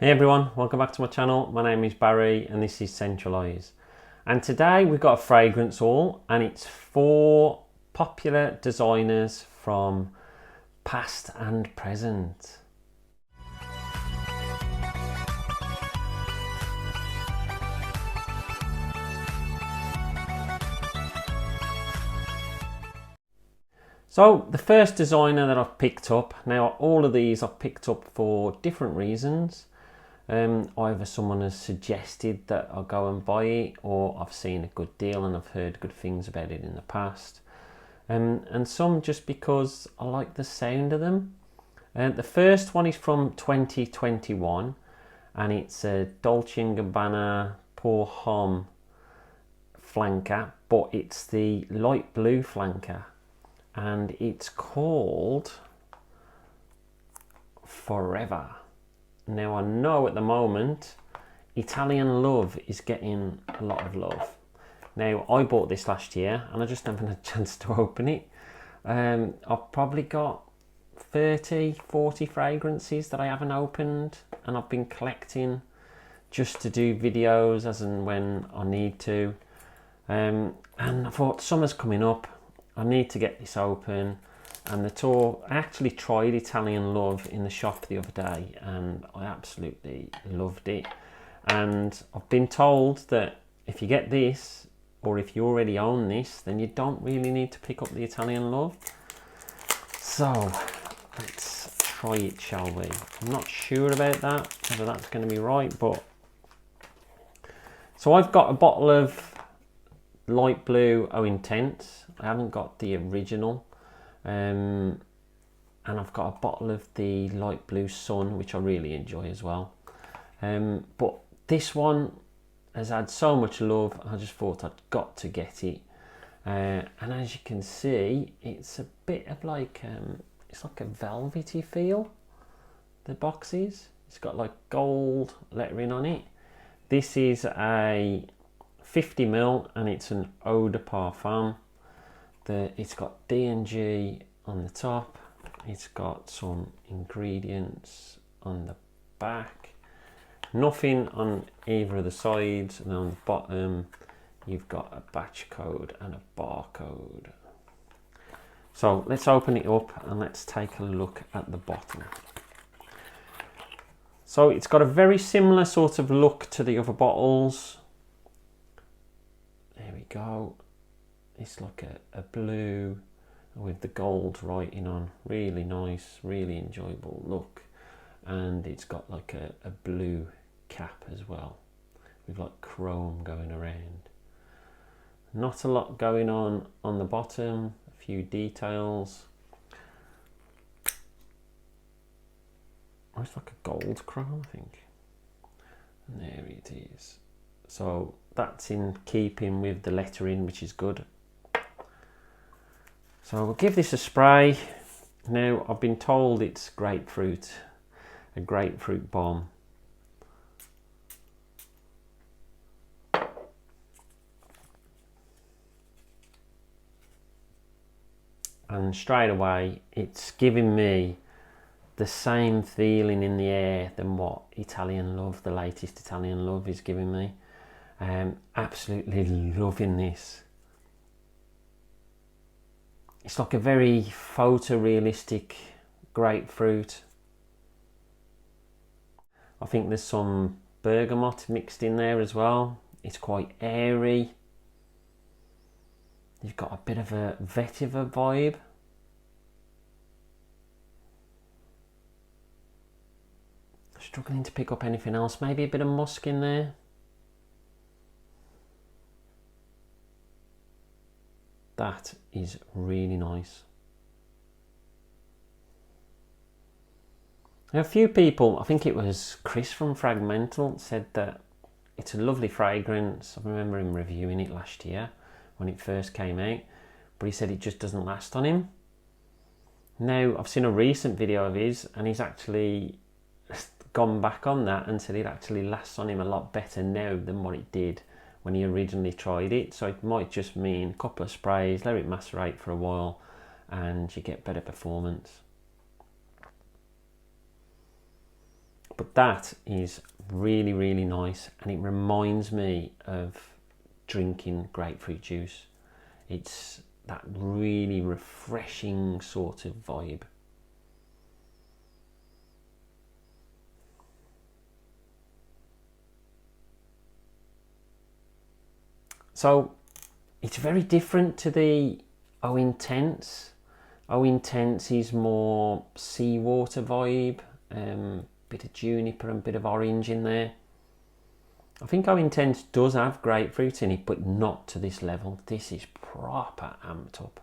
Hey everyone, welcome back to my channel. My name is Barry and this is Centralise. And today we've got a fragrance haul and it's 4 popular designers from past and present. So the first designer that I've picked up, now all of these I've picked up for different reasons. Either someone has suggested that I'll go and buy it, or I've seen a good deal and I've heard good things about it in the past. And some just because I like the sound of them. The first one is from 2021 and it's a Dolce & Gabbana pour Homme flanker, but it's the light blue flanker and it's called Forever. Now I know at the moment Italian Love is getting a lot of love. Now I bought this last year and I just haven't had a chance to open it. I've probably got 30-40 fragrances that I haven't opened and I've been collecting just to do videos as and when I need to. And I thought summer's coming up, I need to get this open. And the tour, I actually tried Italian Love in the shop the other day and I absolutely loved it. And I've been told that if you get this, or if you already own this, then you don't really need to pick up the Italian Love. So let's try it, shall we? I'm not sure about that, whether that's going to be right, but... So I've got a bottle of light blue Oh Intense. I haven't got the original. And I've got a bottle of the light blue Sun, which I really enjoy as well. But this one has had so much love, I just thought I'd got to get it. And as you can see, it's a bit of like, it's like a velvety feel, the boxes. It's got like gold lettering on it. This is a 50ml and it's an eau de parfum. It's got D&G on the top, it's got some ingredients on the back, nothing on either of the sides, and on the bottom you've got a batch code and a barcode. So let's open it up and let's take a look at the bottom. So it's got a very similar sort of look to the other bottles. There we go. It's like a blue with the gold writing on. Really nice, really enjoyable look. And it's got like a blue cap as well, with like chrome going around. Not a lot going on the bottom, a few details. Oh, it's like a gold chrome, I think. And there it is. So that's in keeping with the lettering, which is good. So we'll give this a spray. Now I've been told it's grapefruit, a grapefruit bomb. And straight away it's giving me the same feeling in the air than what Italian Love, the latest Italian Love, is giving me. Absolutely loving this. It's like a very photorealistic grapefruit. I think there's some bergamot mixed in there as well. It's quite airy. You've got a bit of a vetiver vibe. Struggling to pick up anything else. Maybe a bit of musk in there. That is really nice. Now, a few people, I think it was Chris from Fragmental, said that it's a lovely fragrance. I remember him reviewing it last year when it first came out, but he said it just doesn't last on him. Now, I've seen a recent video of his and he's actually gone back on that and said it actually lasts on him a lot better now than what it did when he originally tried it. So it might just mean a couple of sprays, let it macerate for a while and you get better performance. But that is really, really nice, and it reminds me of drinking grapefruit juice. It's that really refreshing sort of vibe. So it's very different to the Eau Intense. Eau Intense is more seawater vibe, bit of juniper and bit of orange in there. I think Eau Intense does have grapefruit in it, but not to this level. This is proper amped up.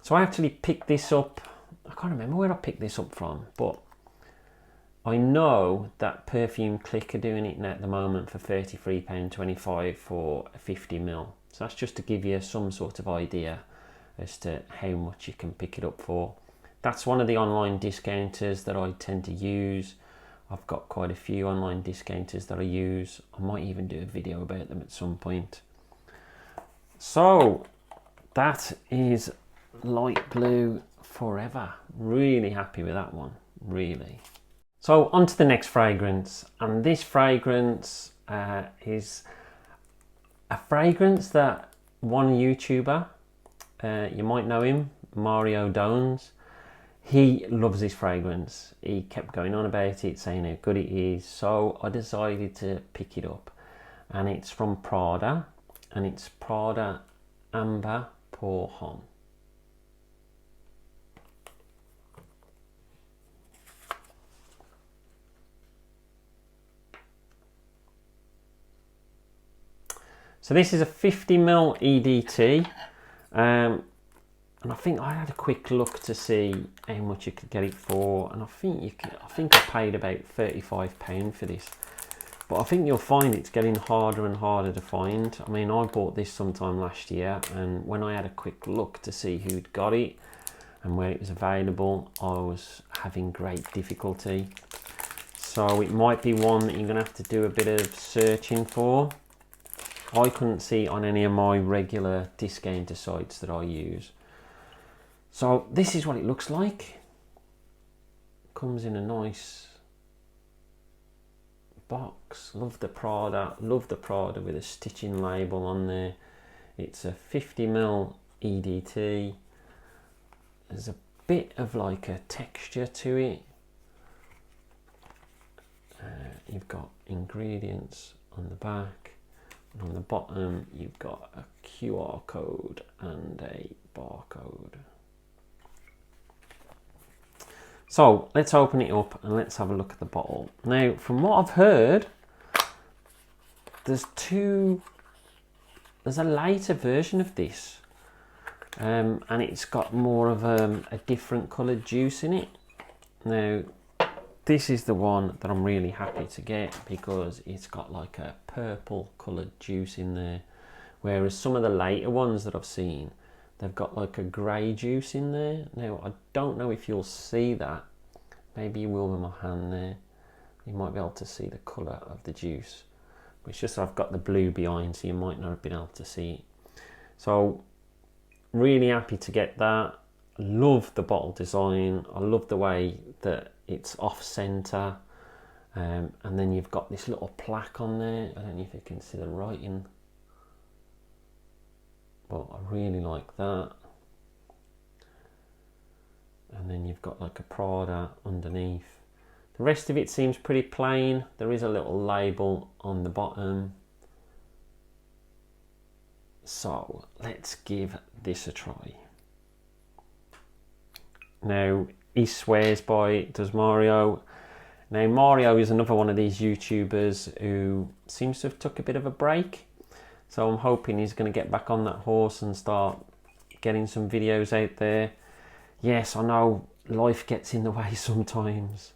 So I actually picked this up, I can't remember where I picked this up from, but I know that Perfume Click are doing it now at the moment for £33.25 for a 50ml. So that's just to give you some sort of idea as to how much you can pick it up for. That's one of the online discounters that I tend to use. I've got quite a few online discounters that I use. I might even do a video about them at some point. So that is Light Blue Forever. Really happy with that one, really. So on to the next fragrance, and this fragrance is a fragrance that one YouTuber, you might know him, Mario Dones, he loves this fragrance. He kept going on about it, saying how good it is, so I decided to pick it up. And it's from Prada, and it's Prada Amber pour Homme. So this is a 50ml EDT, and I think I had a quick look to see how much you could get it for, and I think I paid about £35 for this. But I think you'll find it's getting harder and harder to find. I mean, I bought this sometime last year, and when I had a quick look to see who'd got it and where it was available, I was having great difficulty. So it might be one that you're going to have to do a bit of searching for. I couldn't see it on any of my regular discounter sites that I use. So this is what it looks like. Comes in a nice box. Love the Prada with a stitching label on there. It's a 50ml EDT. There's a bit of like a texture to it. You've got ingredients on the back. And on the bottom, you've got a QR code and a barcode. So let's open it up and let's have a look at the bottle. Now, from what I've heard, there's a lighter version of this, and it's got more of a different coloured juice in it. Now, this is the one that I'm really happy to get because it's got like a purple coloured juice in there, whereas some of the later ones that I've seen, they've got like a grey juice in there. Now, I don't know if you'll see that. Maybe you will with my hand there. You might be able to see the colour of the juice. But it's just I've got the blue behind, so you might not have been able to see it. So, really happy to get that. Love the bottle design. I love the way that it's off centre, and then you've got this little plaque on there. I don't know if you can see the writing, but I really like that. And then you've got like a Prada underneath. The rest of it seems pretty plain. There is a little label on the bottom. So let's give this a try. Now, he swears by it, does Mario. Now, Mario is another one of these YouTubers who seems to have took a bit of a break. So I'm hoping he's going to get back on that horse and start getting some videos out there. Yes, I know life gets in the way sometimes.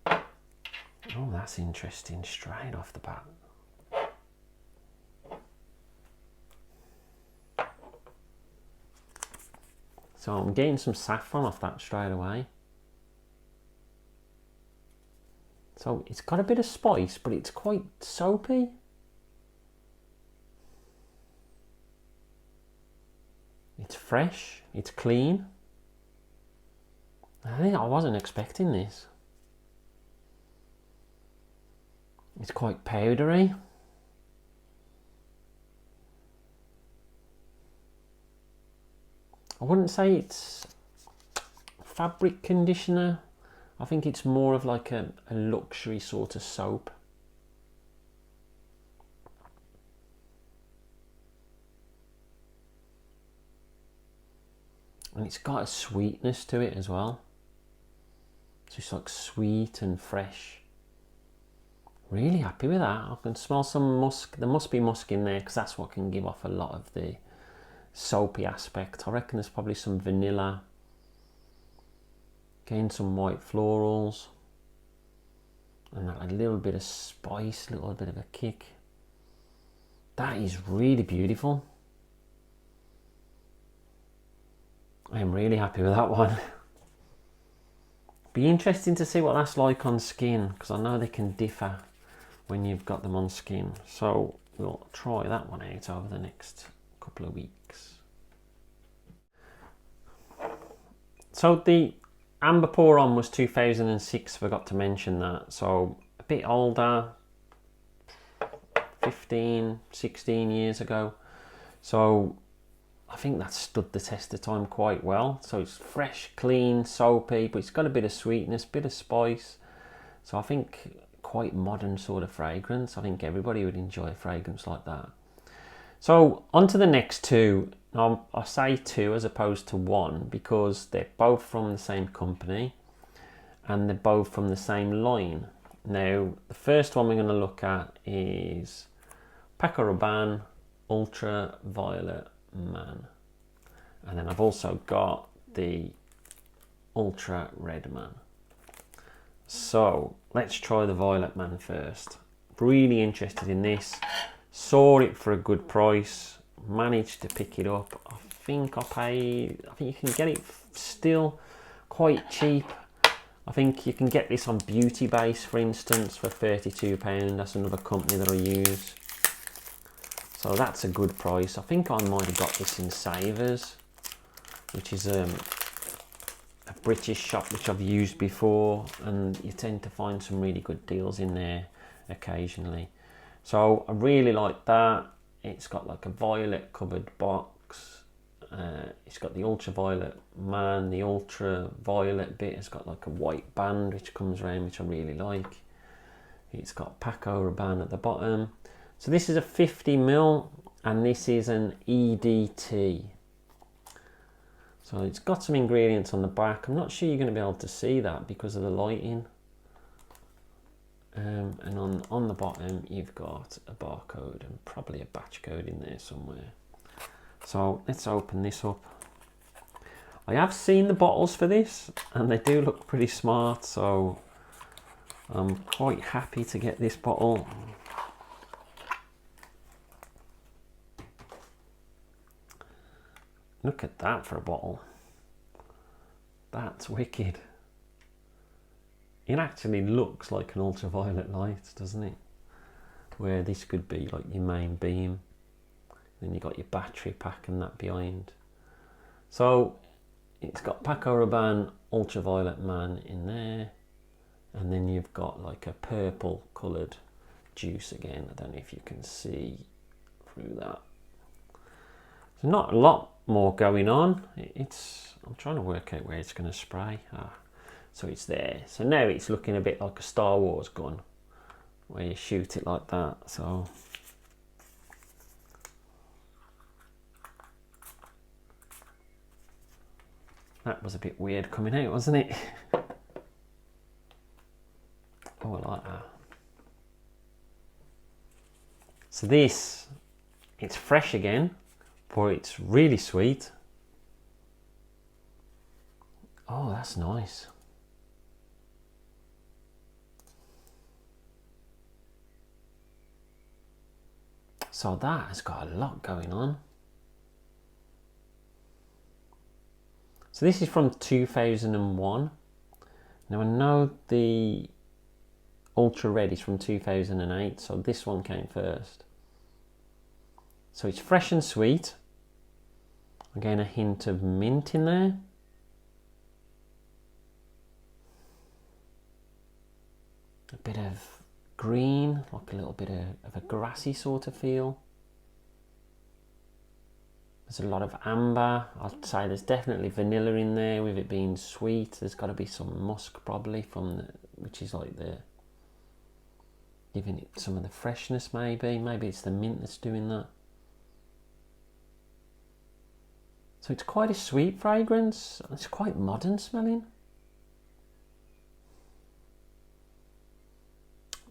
Oh, that's interesting, straight off the bat. So I'm getting some saffron off that straight away. So it's got a bit of spice, but it's quite soapy. It's fresh, it's clean. I think I wasn't expecting this. It's quite powdery. I wouldn't say it's fabric conditioner. I think it's more of like a luxury sort of soap. And it's got a sweetness to it as well. It's just like sweet and fresh. Really happy with that. I can smell some musk. There must be musk in there because that's what can give off a lot of the soapy aspect. I reckon there's probably some vanilla. Again, some white florals. And a little bit of spice, a little bit of a kick. That is really beautiful. I am really happy with that one. Be interesting to see what that's like on skin, because I know they can differ when you've got them on skin. So we'll try that one out over the next couple of weeks. So the Amber Pour On was 2006, forgot to mention that. So a bit older, 15, 16 years ago. So I think that stood the test of time quite well. So it's fresh, clean, soapy, but it's got a bit of sweetness, bit of spice. So I think quite modern sort of fragrance. I think everybody would enjoy a fragrance like that. So on to the next two. Now I say two as opposed to one because they're both from the same company and they're both from the same line. Now the first one we're going to look at is Paco Rabanne Ultraviolet Man, and then I've also got the Ultra Red Man. So let's try the Violet Man first. Really interested in this. Saw it for a good price. Managed to pick it up. I think you can get it still quite cheap. I think you can get this on Beauty Base, for instance, for £32. That's another company that I use. So that's a good price. I think I might have got this in Savers, which is a British shop which I've used before, and you tend to find some really good deals in there occasionally. So I really like that. It's got like a violet covered box. It's got the Ultraviolet Man, the ultraviolet bit. It's got like a white band which comes around, which I really like. It's got Paco Rabanne at the bottom. So this is a 50ml and this is an EDT. So it's got some ingredients on the back. I'm not sure you're going to be able to see that because of the lighting. And on the bottom you've got a barcode and probably a batch code in there somewhere. So let's open this up. I have seen the bottles for this and they do look pretty smart, so I'm quite happy to get this bottle. Look at that for a bottle. That's wicked. It actually looks like an ultraviolet light, doesn't it? Where this could be like your main beam. Then you got your battery pack and that behind. So it's got Paco Rabanne Ultraviolet Man in there. And then you've got like a purple coloured juice again. I don't know if you can see through that. There's not a lot more going on. I'm trying to work out where it's going to spray. So it's there. So now it's looking a bit like a Star Wars gun where you shoot it like that. So that was a bit weird coming out, wasn't it? Oh, I like that. So this, it's fresh again, but it's really sweet. Oh, that's nice. So that has got a lot going on. So this is from 2001. Now I know the Ultra Red is from 2008, so this one came first. So it's fresh and sweet. Again, a hint of mint in there. a bit of green, like a little bit of a grassy sort of feel. There's a lot of amber. I'd say there's definitely vanilla in there with it being sweet. There's got to be some musk probably from which is like giving it some of the freshness maybe. Maybe it's the mint that's doing that. So it's quite a sweet fragrance. It's quite modern smelling.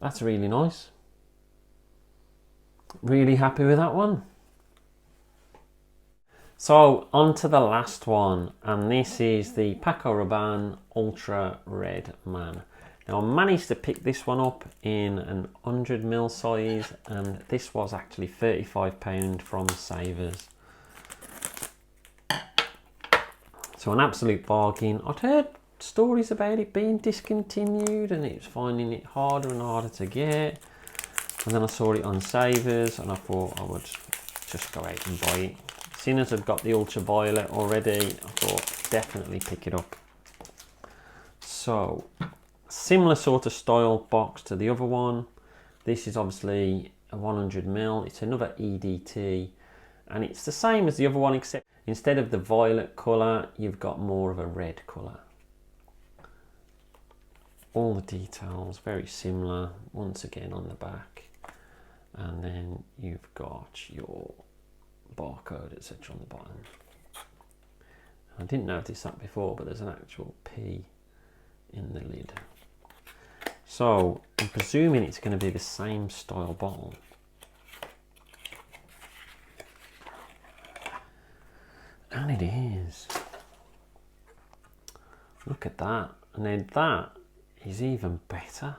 That's really nice. Really happy with that one. So on to the last one, and this is the Paco Rabanne Ultra Red Man. Now I managed to pick this one up in an 100ml size, and this was actually £35 from Savers. So an absolute bargain. I'd heard stories about it being discontinued and it was finding it harder and harder to get. And then I saw it on Savers and I thought I would just go out and buy it. Seeing as I've got the ultraviolet already, I thought definitely pick it up. So similar sort of style box to the other one. This is obviously a 100ml. It's another EDT and it's the same as the other one, except instead of the violet colour, you've got more of a red colour. All the details very similar once again on the back, and then you've got your barcode etc on the bottom. I didn't notice that before, but there's an actual P in the lid. So I'm presuming it's going to be the same style bottle. And it is. Look at that. And then that is even better.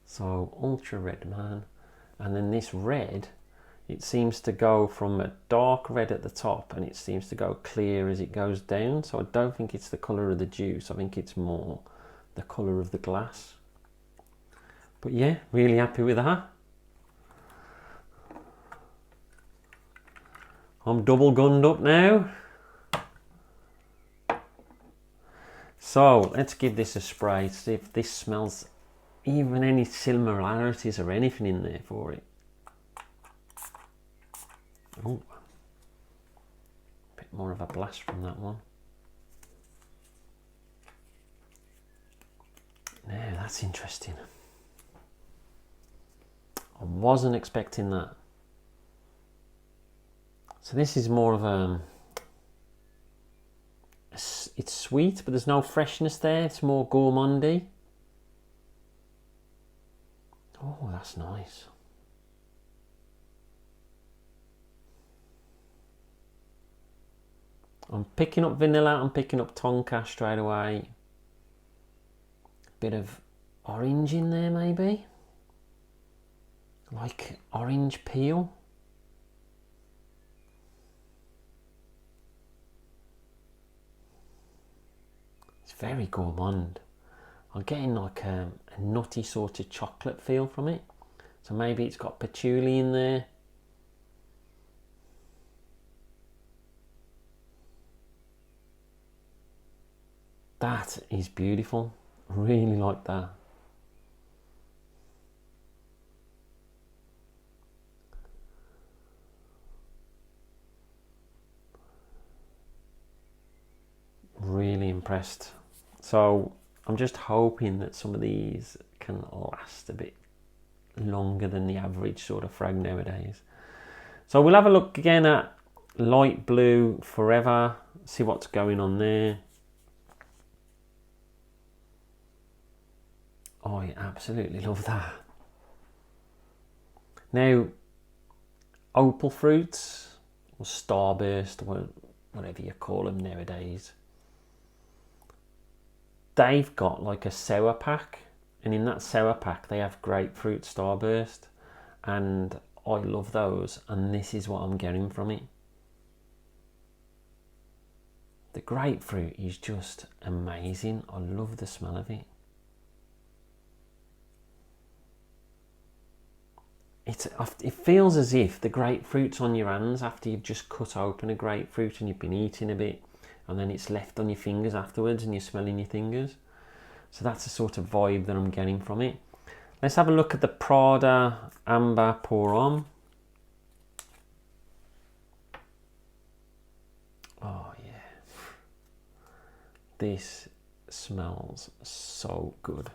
So Ultra Red Man. And then this red, it seems to go from a dark red at the top and it seems to go clear as it goes down. So I don't think it's the colour of the juice. I think it's more the colour of the glass. But yeah, really happy with that. I'm double gunned up now. So let's give this a spray to see if this smells even any similarities or anything in there for it. Oh, a bit more of a blast from that one. Now that's interesting. I wasn't expecting that. So this is more of it's sweet, but there's no freshness there. It's more gourmandy. Oh, that's nice. I'm picking up vanilla, I'm picking up tonka straight away. Bit of orange in there maybe. Like orange peel. Very gourmand. I'm getting like a nutty sort of chocolate feel from it. So maybe it's got patchouli in there. That is beautiful. Really like that. Really impressed. So I'm just hoping that some of these can last a bit longer than the average sort of frag nowadays. So we'll have a look again at Light Blue Forever, see what's going on there. Oh, I absolutely love that. Now, opal fruits, or starburst, or whatever you call them nowadays, they've got like a sour pack, and in that sour pack they have grapefruit starburst, and I love those, and this is what I'm getting from it. The grapefruit is just amazing. I love the smell of it. It feels as if the grapefruit's on your hands after you've just cut open a grapefruit and you've been eating a bit, and then it's left on your fingers afterwards and you're smelling your fingers. So that's the sort of vibe that I'm getting from it. Let's have a look at the Prada Amber Pour Homme. Oh yeah, this smells so good.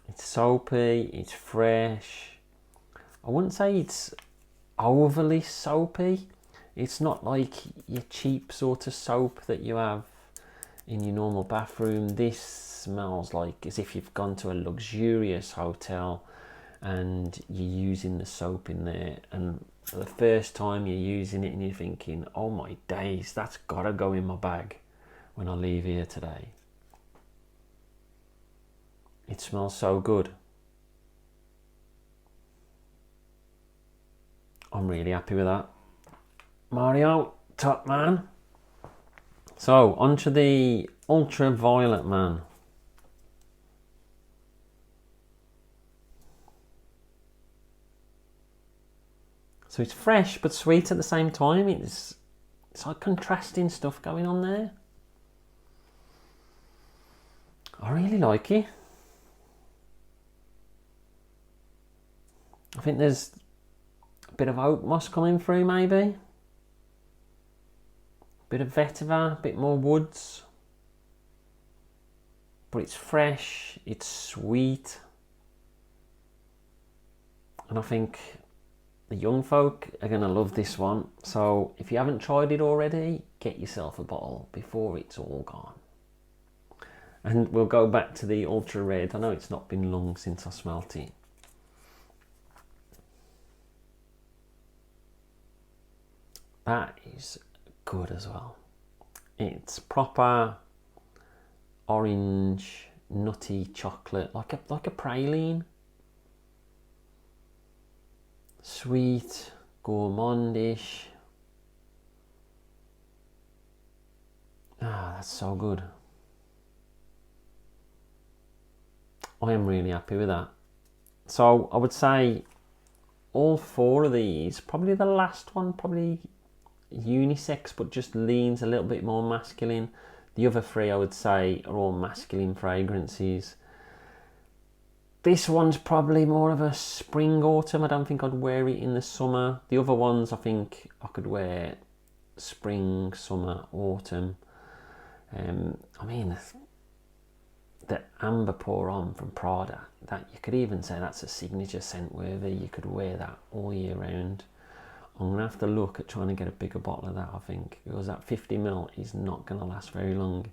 It's soapy, it's fresh. I wouldn't say it's overly soapy. It's not like your cheap sort of soap that you have in your normal bathroom. This smells like as if you've gone to a luxurious hotel and you're using the soap in there, and for the first time you're using it and you're thinking, oh my days, that's gotta go in my bag when I leave here today. It smells so good. I'm really happy with that. Mario, top man. So onto the Ultraviolet Man. So it's fresh but sweet at the same time. It's like contrasting stuff going on there. I really like it. I think there's a bit of oak moss coming through, maybe. Bit of vetiver, a bit more woods. But it's fresh, it's sweet. And I think the young folk are going to love this one. So if you haven't tried it already, get yourself a bottle before it's all gone. And we'll go back to the Ultra Red. I know it's not been long since I smelt it. That is good as well. It's proper orange, nutty chocolate, like a praline. Sweet, gourmandish. Ah, that's so good. I am really happy with that. So I would say all four of these, probably the last one, probably unisex, but just leans a little bit more masculine. The other three I would say are all masculine fragrances. This one's probably more of a spring autumn. I don't think I'd wear it in the summer. The other ones I think I could wear spring, summer, autumn. I mean, the Amber Pour Homme from Prada, that you could even say that's a signature scent worthy. You could wear that all year round. I'm going to have to look at trying to get a bigger bottle of that, I think, because that 50ml is not going to last very long,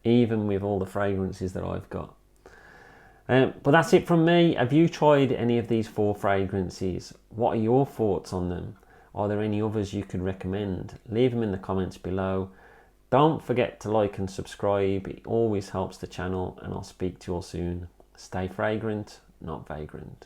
even with all the fragrances that I've got. But that's it from me. Have you tried any of these four fragrances? What are your thoughts on them? Are there any others you could recommend? Leave them in the comments below. Don't forget to like and subscribe. It always helps the channel, and I'll speak to you all soon. Stay fragrant, not vagrant.